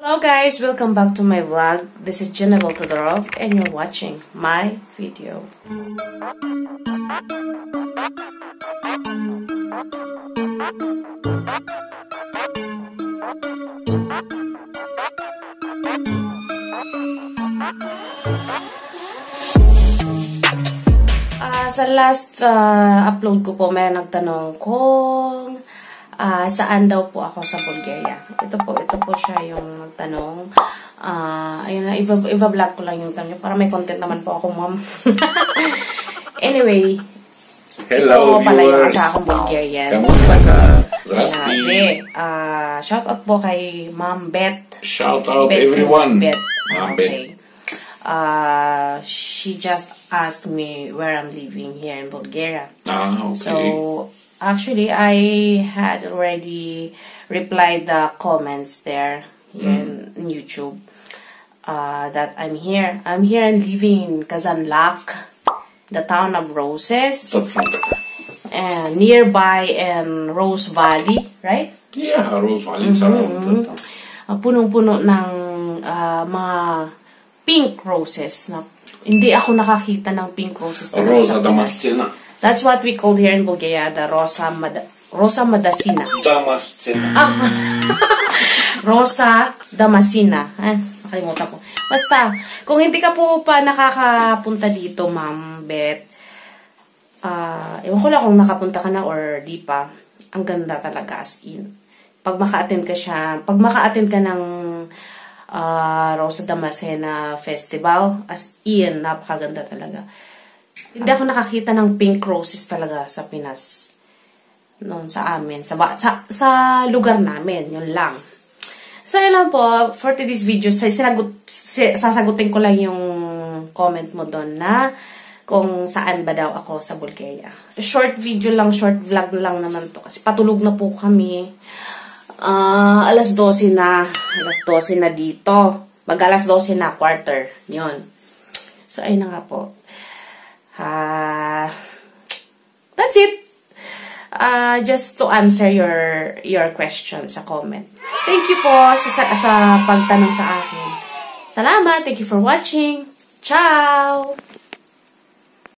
Hello guys, welcome back to my vlog. This is Janabel Todorov and you're watching my video. Sa last upload ko po, may nagtanong kung saan daw po ako sa Bulgaria. Ito po siya yung nagtanong. Ayun na, iba-vlog ko lang yung tanong para may content naman po ako, ma'am. Anyway, hello ito pala yung viewers. sa akong Bulgarian. Kamusta ka? Zdrasti. Shout out po kay Ma'am Beth. Shout out Beth, everyone. Beth. Ma'am Okay. Beth. She just asked me where I'm living here in Bulgaria. Okay. So, actually, I had already replied the comments there in YouTube that I'm here. I'm here and living in Kazanlak, the town of Roses, and nearby in Rose Valley, right? Yeah, Rose Valley is around. Punong-puno ng mga pink roses. Na, hindi ako nakakita ng pink roses. Rosa Damascena. That's what we called here in Bulgaria, the Rosa Madasina. Damascena. Rosa Damascena. Nakalimutan ko. Basta, kung hindi ka po pa nakakapunta dito, Ma'am Beth, ewan ko lang kung nakapunta ka na or di pa, ang ganda talaga as in. Pag maka-attend ka ng Rosa Damascena Festival, as in, napakaganda talaga. Hindi ako nakakita ng pink roses talaga sa Pinas. Noon sa amin, sa lugar namin, yun lang. So, yun lang po, for today's video, sasagutin ko lang yung comment mo doon na kung saan ba daw ako sa Bulgaria. Short video lang, short vlog lang naman to kasi patulog na po kami. Alas 12 na dito. Mag alas 12 na, quarter. Yun. So, ayun na nga po. That's it. Just to answer your question sa comment. Thank you po sa pagtanong sa akin. Salamat. Thank you for watching. Ciao!